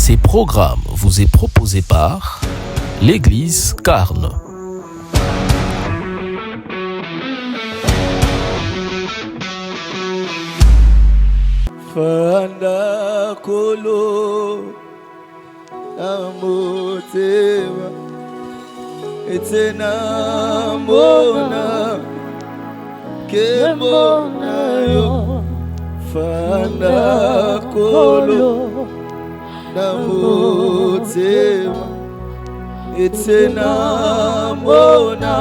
Ces programmes vous est proposé par l'Église Carne. Fanda kolo amoteva etena mona kemona yo fanda kolo amoteva etena mona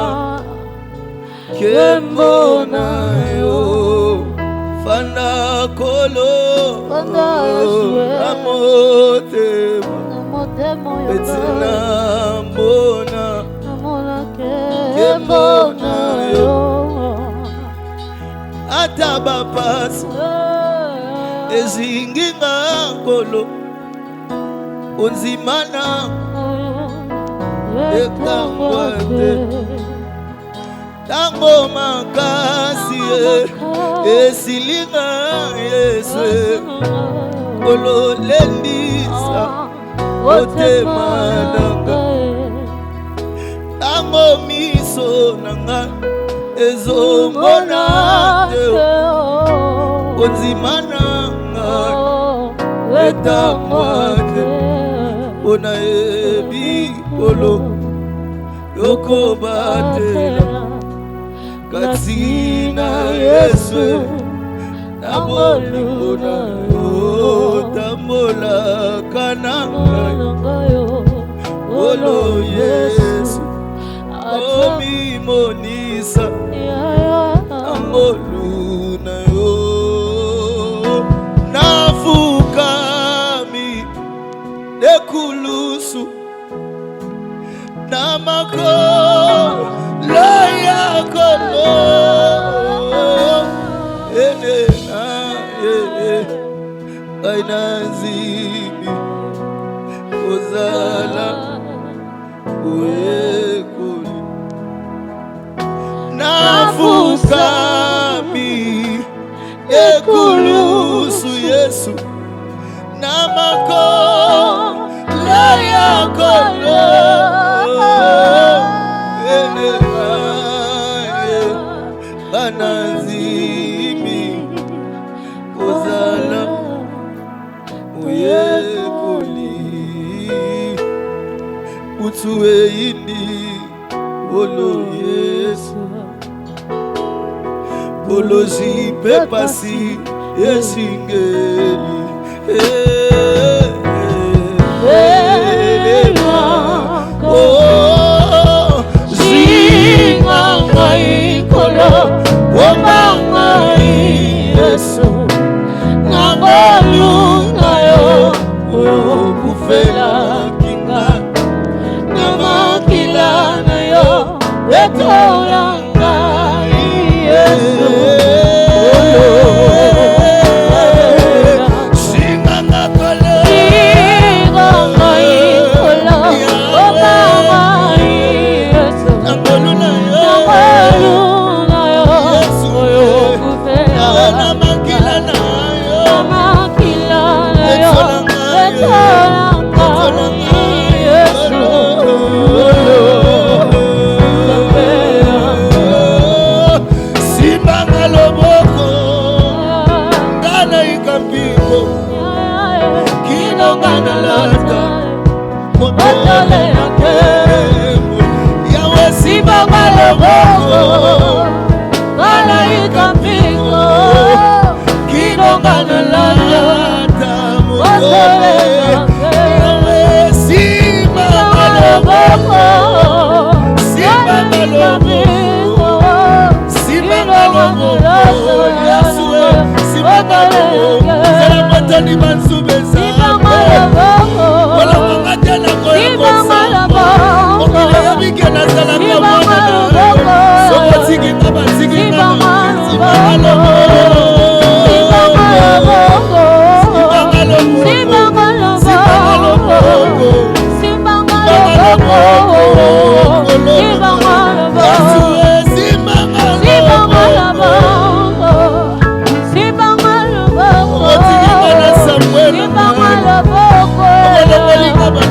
kemona yo fanda kolo amotema etena mona kemona yo atabapasi ezinginga kolo unzimana ekangwate tango makasi esilinga Yesu ololendisa otemananga tango miso nanga ezomona teo onzimananga etamwate ona ebi olo yokobatela katina Yesu naboluna tambola kananga olo Yesu omi monisa amboluna yo nafukami dekulusu namako loya kono enena ainazibi ozala uekuli nafukami ekulusu Yesu namako loya kono anazimi ozala uyekuli utuwe indi olo Yesu oloji pepasi esingeli Yesu nabolunga yo kufela kinga namakila na yo etolanga Yesu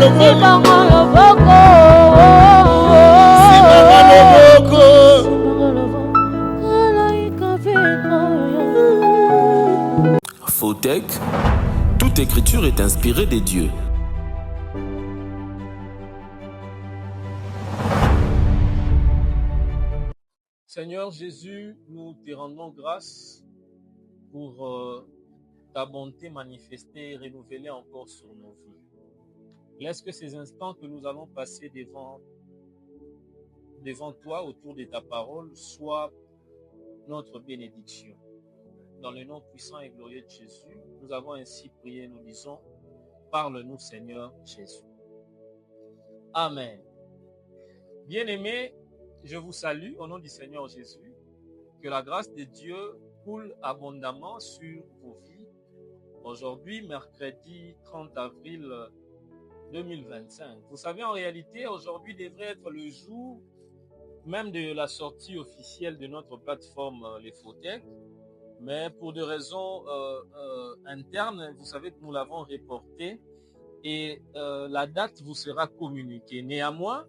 Simanga loboko. Simanga loboko. Simanga loboko. Malaika vika yo. Fautec, toute écriture est inspirée des dieux. Seigneur Jésus, nous te rendons grâce pour ta bonté manifestée et renouvelée encore sur nos vies. Laisse que ces instants que nous allons passer devant toi autour de ta parole soient notre bénédiction. Dans le nom puissant et glorieux de Jésus, nous avons ainsi prié, nous disons, parle-nous Seigneur Jésus. Amen. Bien-aimés, je vous salue au nom du Seigneur Jésus. Que la grâce de Dieu coule abondamment sur vos vies. Aujourd'hui, mercredi 30 avril 2025. Vous savez, en réalité, aujourd'hui devrait être le jour même de la sortie officielle de notre plateforme Les Fautec. Mais pour des raisons internes, vous savez que nous l'avons reporté et la date vous sera communiquée. Néanmoins,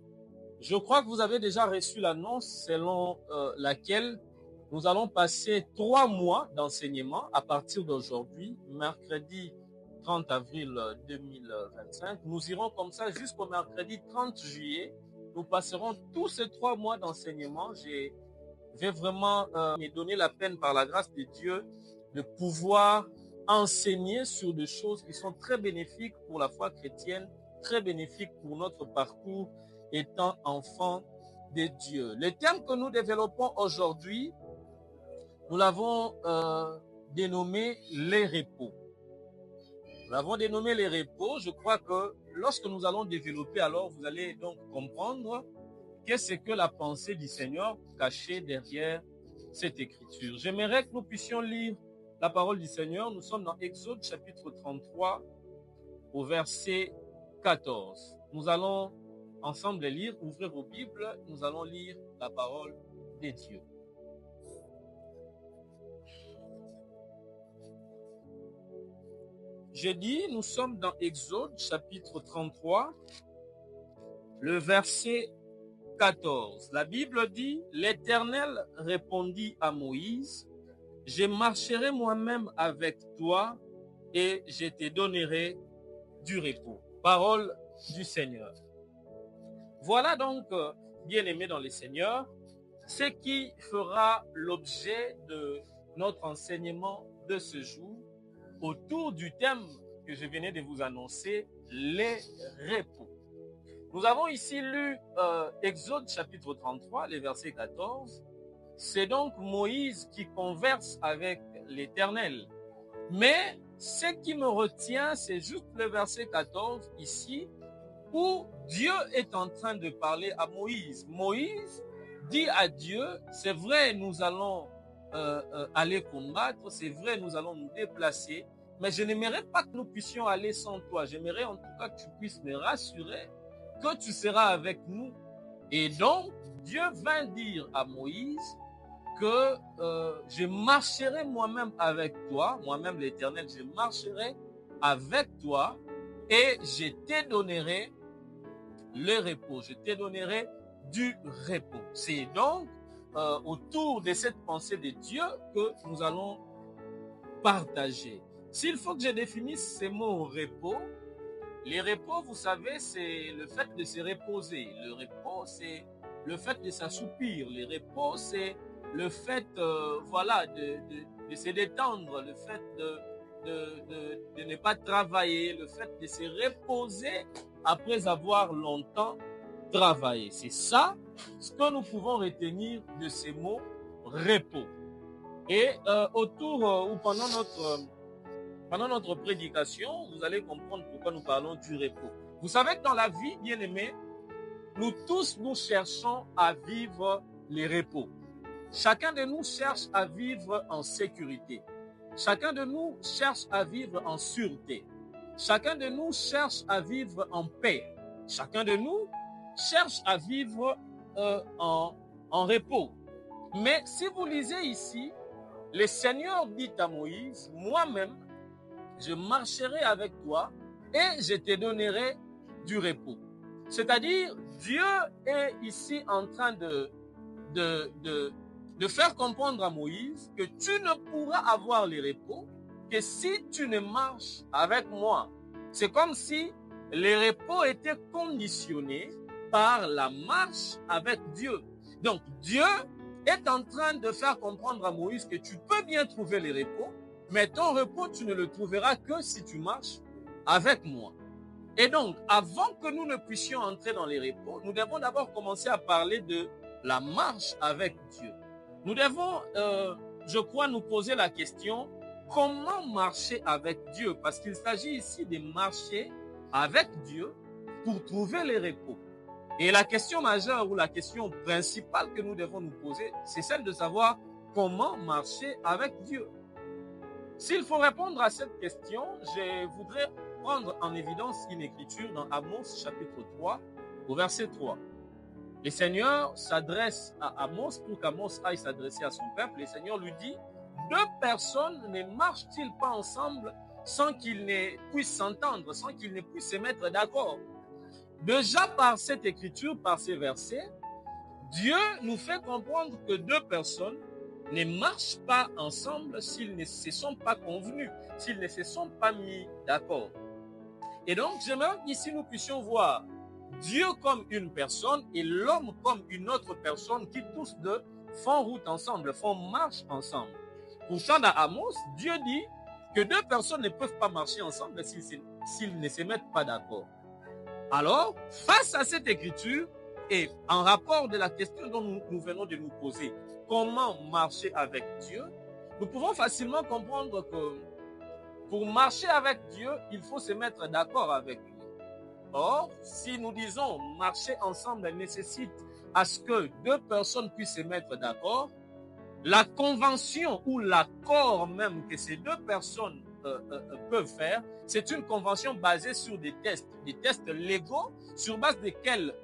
je crois que vous avez déjà reçu l'annonce selon laquelle nous allons passer 3 mois d'enseignement à partir d'aujourd'hui, mercredi 30 avril 2025. Nous irons comme ça jusqu'au mercredi 30 juillet. Nous passerons tous ces 3 mois d'enseignement. Je vais vraiment me donner la peine par la grâce de Dieu de pouvoir enseigner sur des choses qui sont très bénéfiques pour la foi chrétienne, très bénéfiques pour notre parcours étant enfant de Dieu. Le thème que nous développons aujourd'hui, nous l'avons dénommé les repos. Nous l'avons dénommé les repos. Je crois que lorsque nous allons développer, alors vous allez donc comprendre qu'est-ce que la pensée du Seigneur cachée derrière cette écriture. J'aimerais que nous puissions lire la parole du Seigneur. Nous sommes dans Exode chapitre 33 au verset 14. Nous allons ensemble lire, ouvrez vos Bibles, nous allons lire la parole de Dieu. J'ai dit, nous sommes dans Exode chapitre 33, le verset 14. La Bible dit, l'Éternel répondit à Moïse, je marcherai moi-même avec toi et je te donnerai du repos. Parole du Seigneur. Voilà donc, bien-aimés dans le Seigneur, ce qui fera l'objet de notre enseignement de ce jour autour du thème que je venais de vous annoncer, les repos. Nous avons ici lu Exode chapitre 33, le verset 14. C'est donc Moïse qui converse avec l'Éternel. Mais ce qui me retient, c'est juste le verset 14 ici, où Dieu est en train de parler à Moïse. Moïse dit à Dieu, c'est vrai, nous allons aller combattre, c'est vrai, nous allons nous déplacer, mais je n'aimerais pas que nous puissions aller sans toi. J'aimerais en tout cas que tu puisses me rassurer que tu seras avec nous. Et donc, Dieu vint dire à Moïse que je marcherai moi-même avec toi, moi-même l'Éternel, je marcherai avec toi et je te donnerai le repos, je te donnerai du repos. C'est donc autour de cette pensée de Dieu que nous allons partager. S'il faut que je définisse ces mots repos, les repos, vous savez, c'est le fait de se reposer. Le repos, c'est le fait de s'assoupir. Le repos, c'est le fait voilà, de se détendre, le fait de ne pas travailler, le fait de se reposer après avoir longtemps travaillé. C'est ça ce que nous pouvons retenir de ces mots repos. Et autour ou pendant notre prédication, vous allez comprendre pourquoi nous parlons du repos. Vous savez que dans la vie, bien aimés, nous tous, nous cherchons à vivre les repos. Chacun de nous cherche à vivre en sécurité. Chacun de nous cherche à vivre en sûreté. Chacun de nous cherche à vivre en paix. Chacun de nous cherche à vivre en repos. Mais si vous lisez ici, le Seigneur dit à Moïse, moi-même, je marcherai avec toi et je te donnerai du repos. C'est-à-dire, Dieu est ici en train de faire comprendre à Moïse que tu ne pourras avoir le repos que si tu ne marches avec moi. C'est comme si le repos était conditionné par la marche avec Dieu. Donc, Dieu est en train de faire comprendre à Moïse que tu peux bien trouver le repos, mais ton repos, tu ne le trouveras que si tu marches avec moi. Et donc, avant que nous ne puissions entrer dans les repos, nous devons d'abord commencer à parler de la marche avec Dieu. Nous devons, je crois, nous poser la question, comment marcher avec Dieu? Parce qu'il s'agit ici de marcher avec Dieu pour trouver les repos. Et la question majeure ou la question principale que nous devons nous poser, c'est celle de savoir comment marcher avec Dieu. S'il faut répondre à cette question, je voudrais prendre en évidence une écriture dans Amos chapitre 3 au verset 3. Le Seigneur s'adresse à Amos pour qu'Amos aille s'adresser à son peuple. Le Seigneur lui dit, deux personnes ne marchent-ils pas ensemble sans qu'ils ne puissent s'entendre, sans qu'ils ne puissent se mettre d'accord? Déjà par cette écriture, par ces versets, Dieu nous fait comprendre que deux personnes ne marchent pas ensemble s'ils ne se sont pas convenus, s'ils ne se sont pas mis d'accord. Et donc, j'aimerais qu'ici nous puissions voir Dieu comme une personne et l'homme comme une autre personne qui tous deux font route ensemble, font marche ensemble. Pourtant, dans Amos, Dieu dit que deux personnes ne peuvent pas marcher ensemble s'ils ne se mettent pas d'accord. Alors, face à cette écriture et en rapport de la question dont nous venons de nous poser, comment marcher avec Dieu, nous pouvons facilement comprendre que pour marcher avec Dieu, il faut se mettre d'accord avec lui. Or, si nous disons marcher ensemble nécessite à ce que deux personnes puissent se mettre d'accord, la convention ou l'accord même que ces deux personnes peuvent faire, c'est une convention basée sur des tests légaux sur base desquels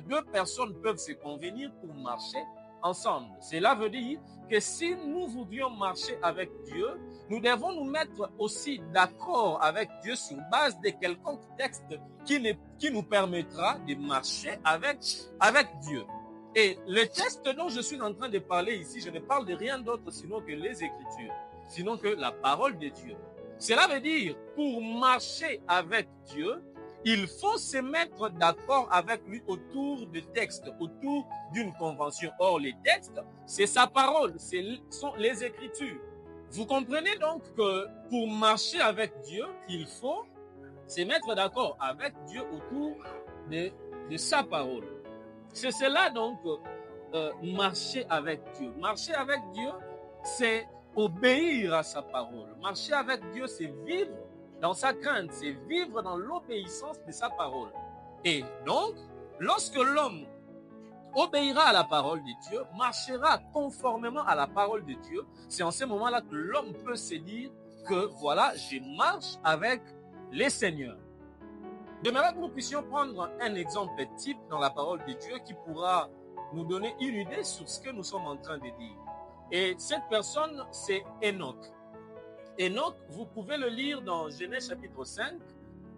deux personnes peuvent se convenir pour marcher ensemble. Cela veut dire que si nous voudrions marcher avec Dieu, nous devons nous mettre aussi d'accord avec Dieu sur base de quelconque texte qui nous permettra de marcher avec Dieu. Et le texte dont je suis en train de parler ici, je ne parle de rien d'autre sinon que les Écritures, sinon que la parole de Dieu. Cela veut dire, pour marcher avec Dieu, il faut se mettre d'accord avec lui autour de textes, autour d'une convention. Or, les textes, c'est sa parole, ce sont les Écritures. Vous comprenez donc que pour marcher avec Dieu, il faut se mettre d'accord avec Dieu autour de sa parole. C'est cela donc, marcher avec Dieu. Marcher avec Dieu, c'est obéir à sa parole. Marcher avec Dieu, c'est vivre dans sa crainte, c'est vivre dans l'obéissance de sa parole. Et donc, lorsque l'homme obéira à la parole de Dieu, marchera conformément à la parole de Dieu, c'est en ce moment-là que l'homme peut se dire que voilà, je marche avec les seigneurs. J'aimerais que nous puissions prendre un exemple type dans la parole de Dieu qui pourra nous donner une idée sur ce que nous sommes en train de dire. Et cette personne, c'est Enoch. Enoch, vous pouvez le lire dans Genèse chapitre 5,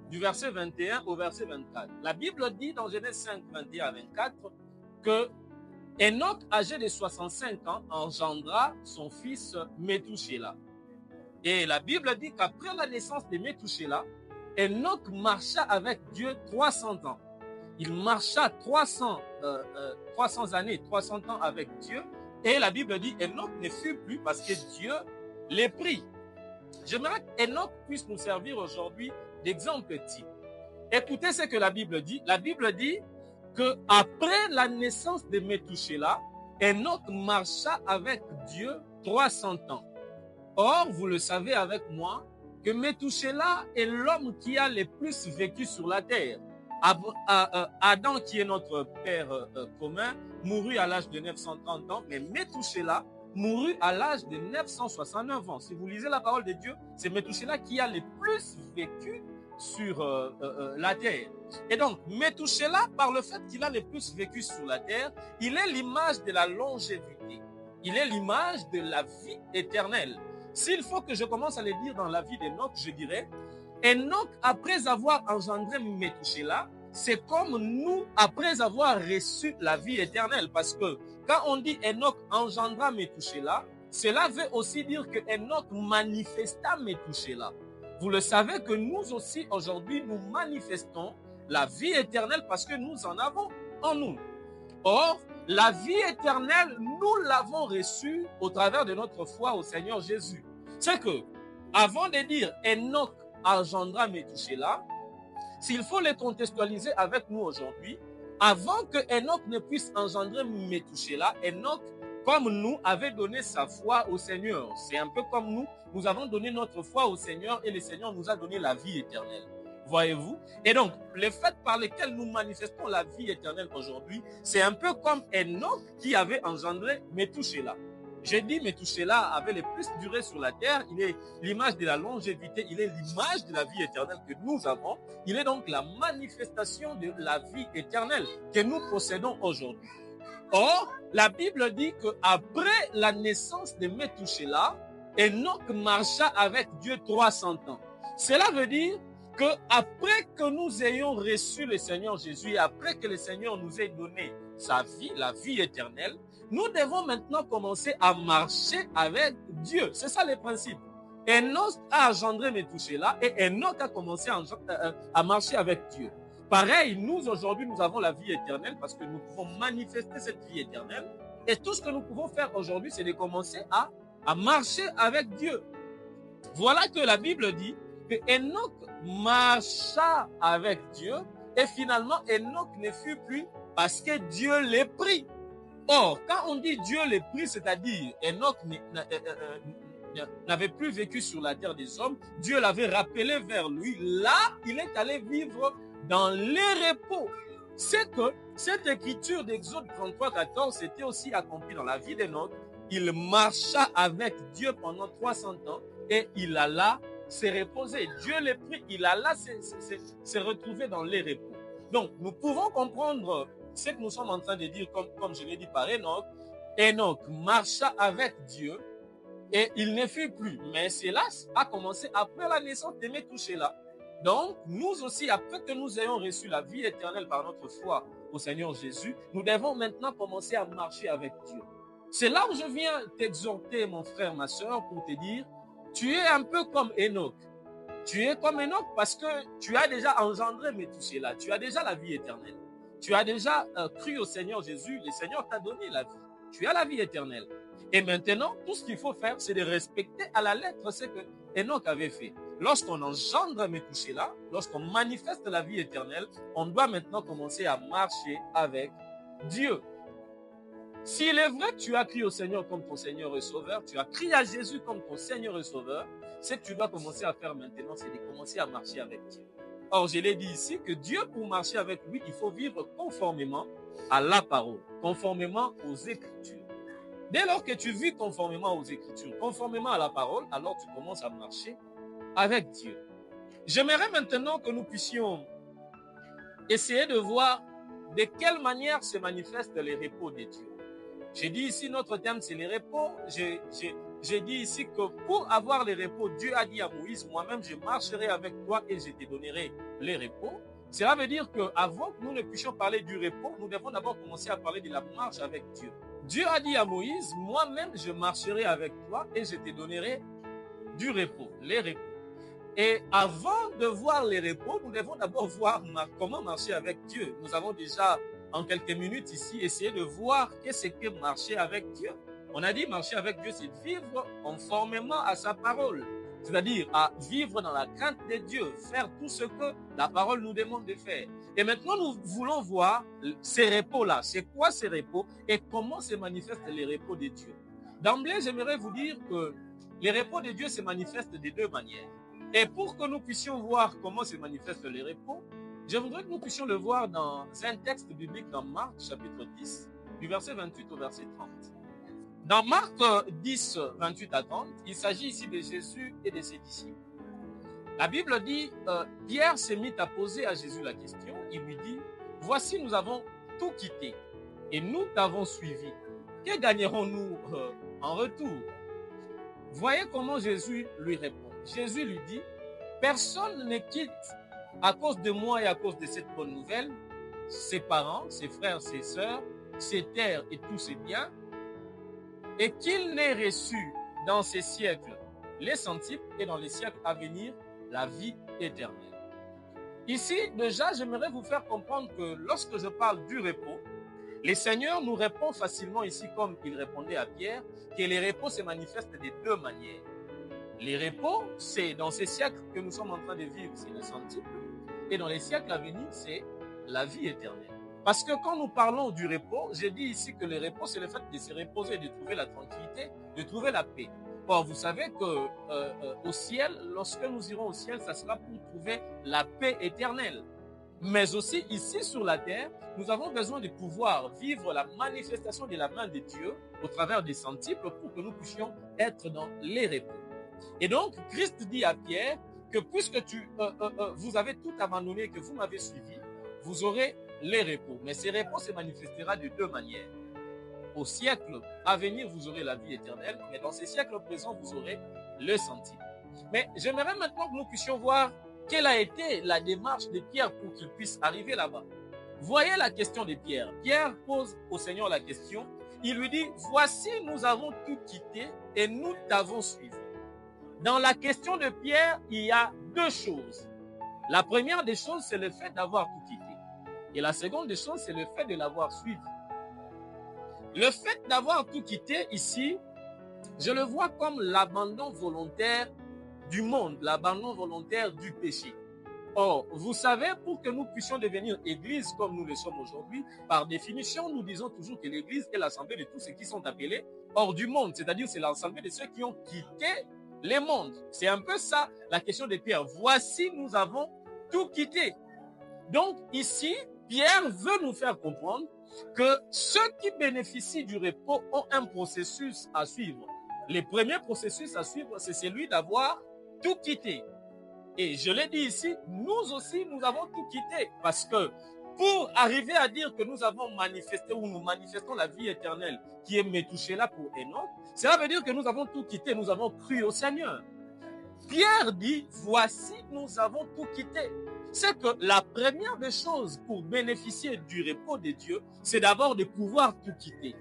du verset 21 au verset 24. La Bible dit dans Genèse 5, 21 à 24, que Enoch, âgé de 65 ans, engendra son fils Métouchéla. Et la Bible dit qu'après la naissance de Métouchéla, Enoch marcha avec Dieu 300 ans. Il marcha 300 années, 300 ans avec Dieu. Et la Bible dit Enoch ne fut plus parce que Dieu l'ait pris. J'aimerais qu'Enoch puisse nous servir aujourd'hui d'exemple type. Écoutez ce que la Bible dit. La Bible dit que après la naissance de Métouchéla, Enoch marcha avec Dieu 300 ans. Or, vous le savez avec moi, que Métouchéla est l'homme qui a le plus vécu sur la terre. Adam, qui est notre père commun, mourut à l'âge de 930 ans, mais Métouchéla mourut à l'âge de 969 ans. Si vous lisez la parole de Dieu, c'est Métouchéla qui a le plus vécu sur la terre. Et donc, Métouchéla, par le fait qu'il a le plus vécu sur la terre, il est l'image de la longévité. Il est l'image de la vie éternelle. S'il faut que je commence à le dire dans la vie d'Enoch, je dirais, Enoch, après avoir engendré Métouchéla, c'est comme nous après avoir reçu la vie éternelle. Parce que quand on dit Enoch engendra Métouchéla, cela veut aussi dire que Enoch manifesta Métouchéla. Vous le savez que nous aussi aujourd'hui nous manifestons la vie éternelle parce que nous en avons en nous. Or, la vie éternelle, nous l'avons reçue au travers de notre foi au Seigneur Jésus. C'est que, avant de dire Enoch engendra Métouchéla, s'il faut les contextualiser avec nous aujourd'hui, avant que Enoch ne puisse engendrer Métouchéla, Enoch, comme nous, avait donné sa foi au Seigneur. C'est un peu comme nous avons donné notre foi au Seigneur et le Seigneur nous a donné la vie éternelle. Voyez-vous? Et donc, le fait par lequel nous manifestons la vie éternelle aujourd'hui, c'est un peu comme Enoch qui avait engendré Métouchéla. J'ai dit Métouchéla avait le plus duré sur la terre. Il est l'image de la longévité, il est l'image de la vie éternelle que nous avons. Il est donc la manifestation de la vie éternelle que nous possédons aujourd'hui. Or, la Bible dit qu'après la naissance de Métouchéla, Enoch marcha avec Dieu 300 ans. Cela veut dire que après que nous ayons reçu le Seigneur Jésus et après que le Seigneur nous ait donné sa vie, la vie éternelle, nous devons maintenant commencer à marcher avec Dieu. C'est ça le principe. Enoch a engendré Métouchéla et Enoch a commencé à marcher avec Dieu. Pareil, nous aujourd'hui, nous avons la vie éternelle parce que nous pouvons manifester cette vie éternelle. Et tout ce que nous pouvons faire aujourd'hui, c'est de commencer à marcher avec Dieu. Voilà que la Bible dit que Enoch marcha avec Dieu et finalement Enoch ne fut plus parce que Dieu l'a pris. Or, quand on dit Dieu l'a pris, c'est-à-dire Enoch n'avait plus vécu sur la terre des hommes, Dieu l'avait rappelé vers lui. Là, il est allé vivre dans les repos. C'est que cette écriture d'Exode 33-14 s'était aussi accomplie dans la vie d'Enoch. Il marcha avec Dieu pendant 300 ans et il alla se reposer. Dieu l'a pris, il alla se retrouver dans les repos. Donc, nous pouvons comprendre ce que nous sommes en train de dire, comme je l'ai dit par Enoch. Enoch marcha avec Dieu et il ne fut plus. Mais cela a commencé après la naissance de Métouchéla. Donc, nous aussi, après que nous ayons reçu la vie éternelle par notre foi au Seigneur Jésus, nous devons maintenant commencer à marcher avec Dieu. C'est là où je viens t'exhorter, mon frère, ma soeur, pour te dire, tu es un peu comme Enoch. Tu es comme Enoch parce que tu as déjà engendré Métouchéla. Tu as déjà la vie éternelle. Tu as déjà cru au Seigneur Jésus. Le Seigneur t'a donné la vie. Tu as la vie éternelle. Et maintenant, tout ce qu'il faut faire, c'est de respecter à la lettre ce que Enoch avait fait. Lorsqu'on engendre Métouchéla, lorsqu'on manifeste la vie éternelle, on doit maintenant commencer à marcher avec Dieu. S'il est vrai que tu as crié au Seigneur comme ton Seigneur et Sauveur, tu as crié à Jésus comme ton Seigneur et Sauveur, ce que tu dois commencer à faire maintenant, c'est de commencer à marcher avec Dieu. Or, je l'ai dit ici, que Dieu, pour marcher avec lui, il faut vivre conformément à la parole, conformément aux Écritures. Dès lors que tu vis conformément aux Écritures, conformément à la parole, alors tu commences à marcher avec Dieu. J'aimerais maintenant que nous puissions essayer de voir de quelle manière se manifestent les repos de Dieu. J'ai dit ici, notre thème, c'est les repos. J'ai dit ici que pour avoir les repos, Dieu a dit à Moïse, moi-même, je marcherai avec toi et je te donnerai les repos. Cela veut dire qu'avant que nous ne puissions parler du repos, nous devons d'abord commencer à parler de la marche avec Dieu. Dieu a dit à Moïse, moi-même, je marcherai avec toi et je te donnerai du repos, les repos. Et avant de voir les repos, nous devons d'abord voir comment marcher avec Dieu. Nous avons déjà, en quelques minutes ici, essayé de voir qu'est-ce que marcher avec Dieu. On a dit marcher avec Dieu, c'est vivre conformément à sa parole. C'est-à-dire à vivre dans la crainte de Dieu, faire tout ce que la parole nous demande de faire. Et maintenant, nous voulons voir ces repos-là. C'est quoi ces repos et comment se manifestent les repos de Dieu. D'emblée, j'aimerais vous dire que les repos de Dieu se manifestent de deux manières. Et pour que nous puissions voir comment se manifestent les repos, je voudrais que nous puissions le voir dans un texte biblique dans Marc, chapitre 10, du verset 28 au verset 30. Dans Marc 10, 28 à 30, il s'agit ici de Jésus et de ses disciples. La Bible dit, Pierre s'est mis à poser à Jésus la question. Il lui dit, voici, nous avons tout quitté et nous t'avons suivi. Que gagnerons-nous en retour? Voyez comment Jésus lui répond. Jésus lui dit, personne ne quitte à cause de moi et à cause de cette bonne nouvelle, ses parents, ses frères, ses sœurs, ses terres et tous ses biens, et qu'il n'ait reçu dans ces siècles les centiples et dans les siècles à venir la vie éternelle. Ici, déjà, j'aimerais vous faire comprendre que lorsque je parle du repos, le Seigneur nous répond facilement ici, comme il répondait à Pierre, que les repos se manifestent de deux manières. Les repos, c'est dans ces siècles que nous sommes en train de vivre, c'est le centuple, et dans les siècles à venir, c'est la vie éternelle. Parce que quand nous parlons du repos, j'ai dit ici que le repos, c'est le fait de se reposer, de trouver la tranquillité, de trouver la paix. Or, vous savez que au ciel, lorsque nous irons au ciel, ça sera pour trouver la paix éternelle. Mais aussi ici sur la terre, nous avons besoin de pouvoir vivre la manifestation de la main de Dieu au travers des centiples pour que nous puissions être dans les repos. Et donc, Christ dit à Pierre que puisque vous avez tout abandonné, que vous m'avez suivi, vous aurez les repos. Mais ces repos se manifestera de deux manières. Au siècle à venir, vous aurez la vie éternelle, mais dans ces siècles présents, vous aurez le centuple. Mais j'aimerais maintenant que nous puissions voir quelle a été la démarche de Pierre pour qu'il puisse arriver là-bas. Voyez la question de Pierre. Pierre pose au Seigneur la question. Il lui dit, voici, nous avons tout quitté et nous t'avons suivi. Dans la question de Pierre, il y a deux choses. La première des choses, c'est le fait d'avoir tout quitté. Et la seconde des choses, c'est le fait de l'avoir suivi. Le fait d'avoir tout quitté ici, je le vois comme l'abandon volontaire du monde, l'abandon volontaire du péché. Or, vous savez, pour que nous puissions devenir église comme nous le sommes aujourd'hui, par définition, nous disons toujours que l'église est l'assemblée de tous ceux qui sont appelés hors du monde, c'est-à-dire c'est l'assemblée de ceux qui ont quitté les mondes. C'est un peu ça la question de Pierre. Voici, nous avons tout quitté. Donc ici, Pierre veut nous faire comprendre que ceux qui bénéficient du repos ont un processus à suivre. Le premier processus à suivre, c'est celui d'avoir tout quitté. Et je l'ai dit ici, nous aussi, nous avons tout quitté. Parce que pour arriver à dire que nous avons manifesté ou nous manifestons la vie éternelle qui est Métouchéla pour Enoch, cela veut dire que nous avons tout quitté, nous avons cru au Seigneur. Pierre dit, voici, nous avons tout quitté. C'est que la première des choses pour bénéficier du repos de Dieu, c'est d'abord de pouvoir tout quitter.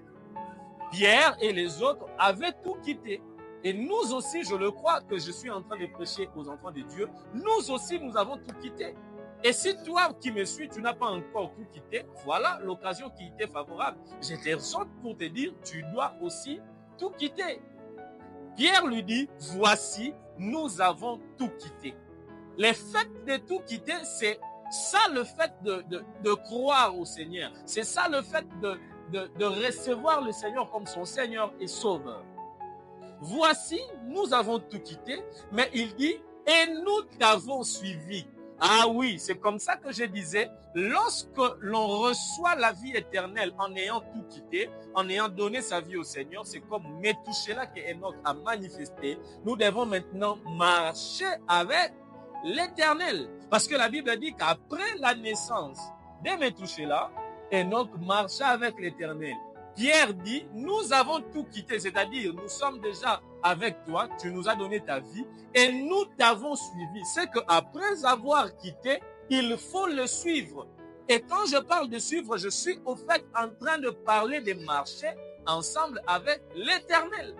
Pierre et les autres avaient tout quitté. Et nous aussi, je le crois que je suis en train de prêcher aux enfants de Dieu, nous aussi, nous avons tout quitté. Et si toi qui me suis, tu n'as pas encore tout quitté, voilà l'occasion qui était favorable. Je t'exhorte pour te dire, tu dois aussi tout quitter. Pierre lui dit, voici, nous avons tout quitté. Le fait de tout quitter, c'est ça le fait de croire au Seigneur. C'est ça le fait de recevoir le Seigneur comme son Seigneur et Sauveur. Voici, nous avons tout quitté, mais il dit, et nous t'avons suivi. Ah oui, c'est comme ça que je disais, lorsque l'on reçoit la vie éternelle en ayant tout quitté, en ayant donné sa vie au Seigneur, c'est comme Métouchéla que Enoch a manifesté. Nous devons maintenant marcher avec l'Éternel. Parce que la Bible dit qu'après la naissance de Métouchéla, Enoch marcha avec l'Éternel. Pierre dit, nous avons tout quitté, c'est-à-dire nous sommes déjà avec toi, tu nous as donné ta vie et nous t'avons suivi. C'est qu'après avoir quitté, il faut le suivre. Et quand je parle de suivre, je suis au fait en train de parler de marcher ensemble avec l'Éternel.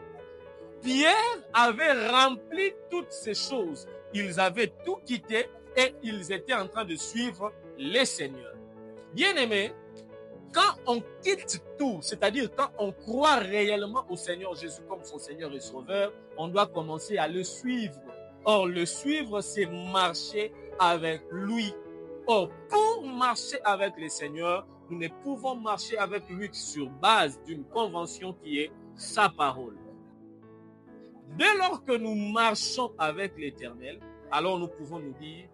Pierre avait rempli toutes ces choses. Ils avaient tout quitté et ils étaient en train de suivre les seigneurs. Bien-aimés, quand on quitte tout, c'est-à-dire quand on croit réellement au Seigneur Jésus comme son Seigneur et Sauveur, on doit commencer à le suivre. Or, le suivre, c'est marcher avec lui. Or, pour marcher avec le Seigneur, nous ne pouvons marcher avec lui sur base d'une convention qui est sa parole. Dès lors que nous marchons avec l'Éternel, alors nous pouvons nous dire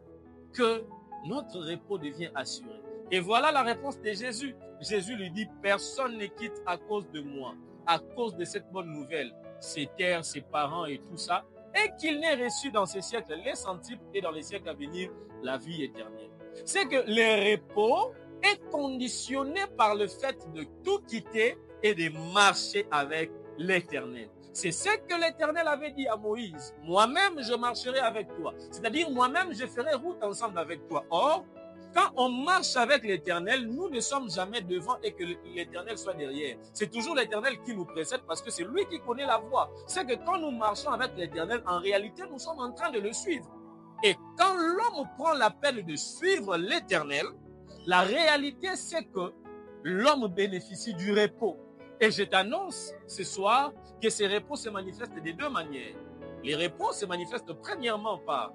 que notre repos devient assuré. Et voilà la réponse de Jésus. Jésus lui dit, personne ne quitte à cause de moi, à cause de cette bonne nouvelle, ses terres, ses parents et tout ça, et qu'il n'ait reçu dans ces siècles les centiples et dans les siècles à venir la vie éternelle. C'est que le repos est conditionné par le fait de tout quitter et de marcher avec l'Éternel. C'est ce que l'Éternel avait dit à Moïse. Moi-même, je marcherai avec toi. C'est-à-dire, moi-même, je ferai route ensemble avec toi. Or, quand on marche avec l'Éternel, nous ne sommes jamais devant et que l'Éternel soit derrière. C'est toujours l'Éternel qui nous précède parce que c'est lui qui connaît la voie. C'est que quand nous marchons avec l'Éternel, en réalité, nous sommes en train de le suivre. Et quand l'homme prend la peine de suivre l'Éternel, la réalité, c'est que l'homme bénéficie du repos. Et je t'annonce ce soir que ces repos se manifestent de deux manières. Les repos se manifestent premièrement par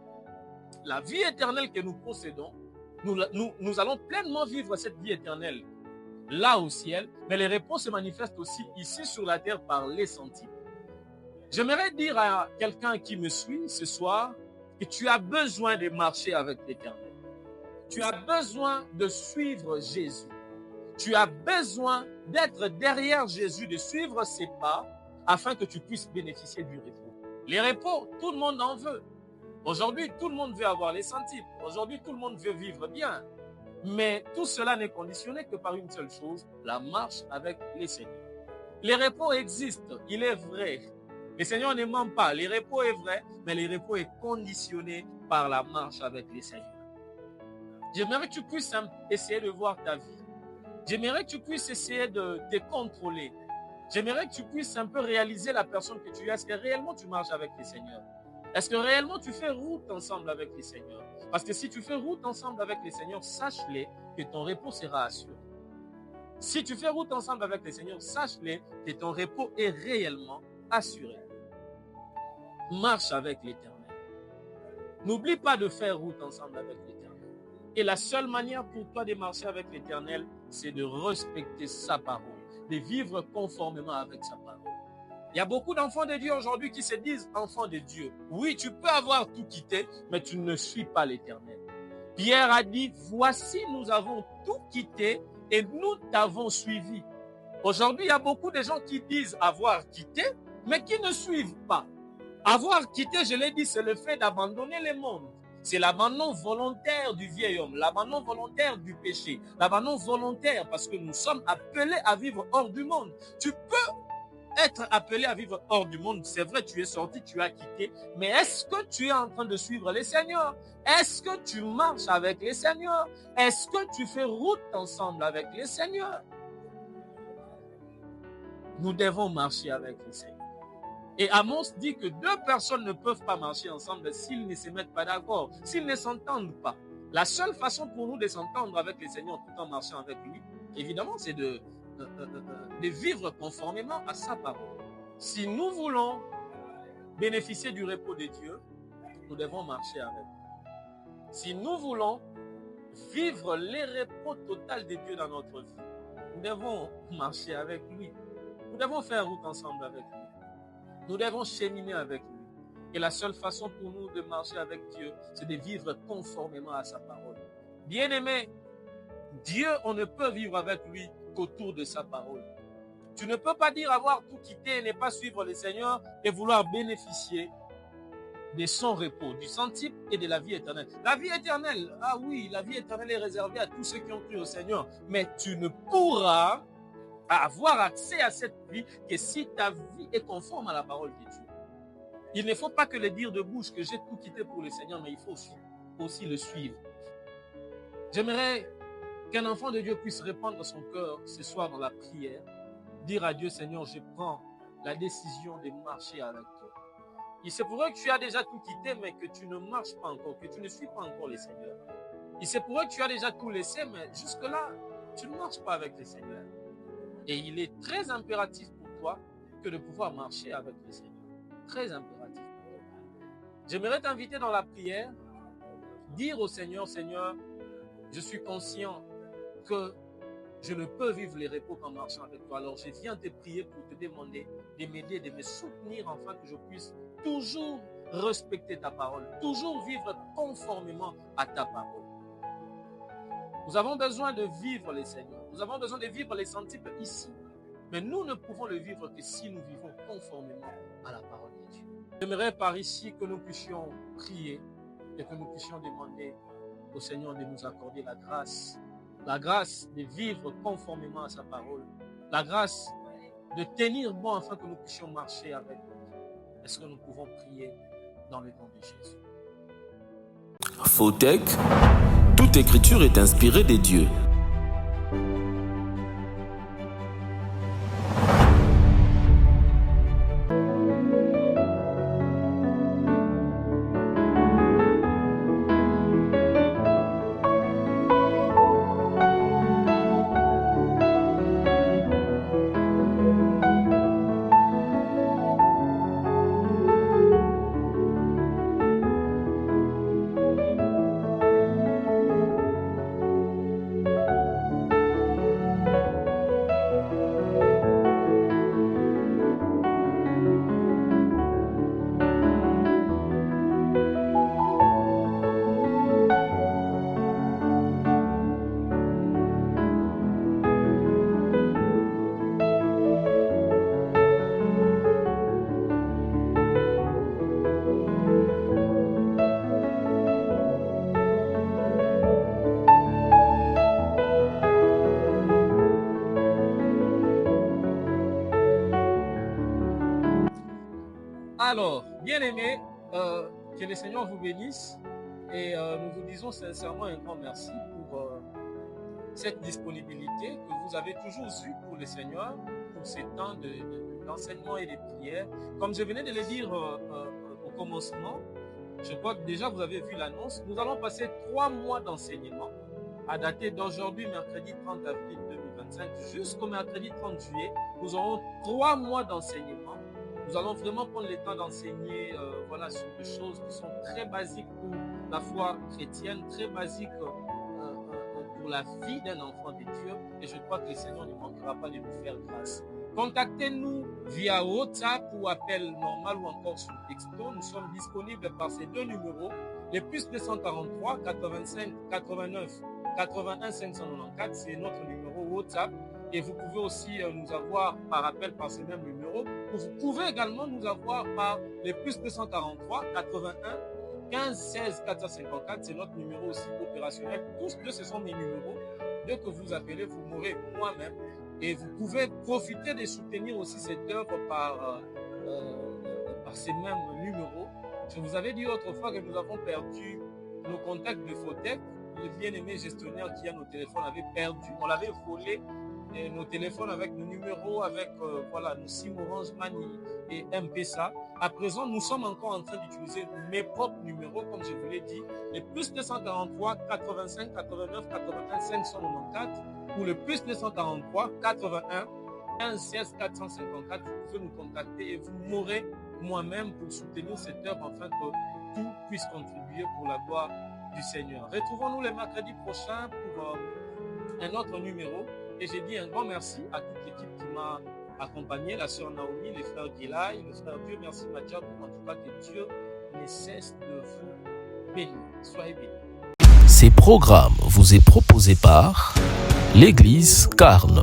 la vie éternelle que nous possédons. Nous allons pleinement vivre cette vie éternelle là au ciel, mais les repos se manifestent aussi ici sur la terre par les sentiments. J'aimerais dire à quelqu'un qui me suit ce soir que tu as besoin de marcher avec l'Éternel. Tu as besoin de suivre Jésus. Tu as besoin d'être derrière Jésus, de suivre ses pas afin que tu puisses bénéficier du repos. Les repos, tout le monde en veut. Aujourd'hui, tout le monde veut avoir les centipes. Aujourd'hui, tout le monde veut vivre bien. Mais tout cela n'est conditionné que par une seule chose, la marche avec les seigneurs. Les repos existent, il est vrai. Le Seigneur ne ment pas. Les repos est vrai, mais les repos est conditionné par la marche avec les seigneurs. J'aimerais que tu puisses essayer de voir ta vie. J'aimerais que tu puisses essayer de te contrôler. J'aimerais que tu puisses un peu réaliser la personne que tu es. Est-ce que réellement tu marches avec les seigneurs? Est-ce que réellement tu fais route ensemble avec les seigneurs? Parce que si tu fais route ensemble avec les seigneurs, sache-les que ton repos sera assuré. Si tu fais route ensemble avec les seigneurs, sache-les que ton repos est réellement assuré. Marche avec l'Éternel. N'oublie pas de faire route ensemble avec l'Éternel. Et la seule manière pour toi de marcher avec l'Éternel, c'est de respecter sa parole, de vivre conformément avec sa parole. Il y a beaucoup d'enfants de Dieu aujourd'hui qui se disent enfants de Dieu. Oui, tu peux avoir tout quitté, mais tu ne suis pas l'Éternel. Pierre a dit, voici, nous avons tout quitté et nous t'avons suivi. Aujourd'hui, il y a beaucoup de gens qui disent avoir quitté, mais qui ne suivent pas. Avoir quitté, je l'ai dit, c'est le fait d'abandonner le monde. C'est l'abandon volontaire du vieil homme, l'abandon volontaire du péché, l'abandon volontaire parce que nous sommes appelés à vivre hors du monde. Tu peux être appelé à vivre hors du monde. C'est vrai, tu es sorti, tu as quitté, mais est-ce que tu es en train de suivre les seigneurs? Est-ce que tu marches avec les seigneurs? Est-ce que tu fais route ensemble avec les seigneurs? Nous devons marcher avec les seigneurs. Et Amos dit que deux personnes ne peuvent pas marcher ensemble s'ils ne se mettent pas d'accord, s'ils ne s'entendent pas. La seule façon pour nous de s'entendre avec le Seigneur tout en marchant avec lui, évidemment, c'est de vivre conformément à sa parole. Si nous voulons bénéficier du repos de Dieu, nous devons marcher avec lui. Si nous voulons vivre les repos total de Dieu dans notre vie, nous devons marcher avec lui. Nous devons faire route ensemble avec lui. Nous devons cheminer avec lui. Et la seule façon pour nous de marcher avec Dieu, c'est de vivre conformément à sa parole. Bien-aimé, Dieu, on ne peut vivre avec lui qu'autour de sa parole. Tu ne peux pas dire avoir tout quitté et ne pas suivre le Seigneur et vouloir bénéficier de son repos, du centime et de la vie éternelle. La vie éternelle, ah oui, la vie éternelle est réservée à tous ceux qui ont cru au Seigneur. Mais tu ne pourras avoir accès à cette vie que si ta vie est conforme à la parole de Dieu. Il ne faut pas que le dire de bouche que j'ai tout quitté pour le Seigneur, mais il faut aussi le suivre. J'aimerais qu'un enfant de Dieu puisse répandre son cœur ce soir dans la prière, dire à Dieu, Seigneur, je prends la décision de marcher avec toi. Il se pourrait que tu as déjà tout quitté, mais que tu ne marches pas encore, que tu ne suis pas encore le Seigneur. Il se pourrait que tu as déjà tout laissé, mais jusque-là, tu ne marches pas avec le Seigneur. Et il est très impératif pour toi que de pouvoir marcher avec le Seigneur. Très impératif. J'aimerais t'inviter dans la prière, dire au Seigneur, Seigneur, je suis conscient que je ne peux vivre les repos qu'en marchant avec toi. Alors je viens te prier pour te demander de m'aider, de me soutenir afin que je puisse toujours respecter ta parole, toujours vivre conformément à ta parole. Nous avons besoin de vivre les Seigneurs. Nous avons besoin de vivre les centiples ici. Mais nous ne pouvons le vivre que si nous vivons conformément à la parole de Dieu. J'aimerais par ici que nous puissions prier et que nous puissions demander au Seigneur de nous accorder la grâce de vivre conformément à sa parole, la grâce de tenir bon afin que nous puissions marcher avec vous. Est-ce que nous pouvons prier dans le nom de Jésus? Fotech, toute écriture est inspirée des dieux. Alors, bien-aimés, que le Seigneur vous bénisse et nous vous disons sincèrement un grand merci pour cette disponibilité que vous avez toujours eue pour le Seigneur, pour ces temps d'enseignement et de prière. Comme je venais de le dire au commencement, je crois que déjà vous avez vu l'annonce, nous allons passer 3 mois d'enseignement à dater d'aujourd'hui, mercredi 30 avril 2025, jusqu'au mercredi 30 juillet. Nous aurons 3 mois d'enseignement. Nous allons vraiment prendre le temps d'enseigner sur des choses qui sont très basiques pour la foi chrétienne, très basiques pour la vie d'un enfant de Dieu. Et je crois que le Seigneur ne manquera pas de nous faire grâce. Contactez-nous via WhatsApp ou appel normal ou encore sur texto. Nous sommes disponibles par ces 2 numéros, les plus 243 85 89 81 594, c'est notre numéro WhatsApp. Et vous pouvez aussi nous avoir par appel par ce même numéro. Vous pouvez également nous avoir par les plus 243 81 15 16 454. C'est notre numéro aussi opérationnel. Tous deux, ce sont mes numéros. Dès que vous appelez, vous m'aurez moi-même. Et vous pouvez profiter de soutenir aussi cette œuvre par ces mêmes numéros. Je vous avais dit autrefois que nous avons perdu nos contacts de Fotech. Le bien-aimé gestionnaire qui a nos téléphones avait perdu. On l'avait volé. Et nos téléphones avec nos numéros, avec nos SIM Orange Money et M-Pesa. À présent, nous sommes encore en train d'utiliser mes propres numéros, comme je vous l'ai dit, les plus 243 85 89 81 594 ou le plus 243 81 15 16 454. Vous pouvez nous contacter et vous m'aurez moi-même pour soutenir cette œuvre afin que tout puisse contribuer pour la gloire du Seigneur. Retrouvons-nous le mercredi prochain pour un autre numéro. Et j'ai dit un grand merci à toute l'équipe qui m'a accompagné, la sœur Naomi, les frères Gilay, le frère Dieu, merci Madia, pour en tout cas que Dieu ne cesse de vous bénir. Soyez bénis. Ces programmes vous est proposé par l'Église Carne.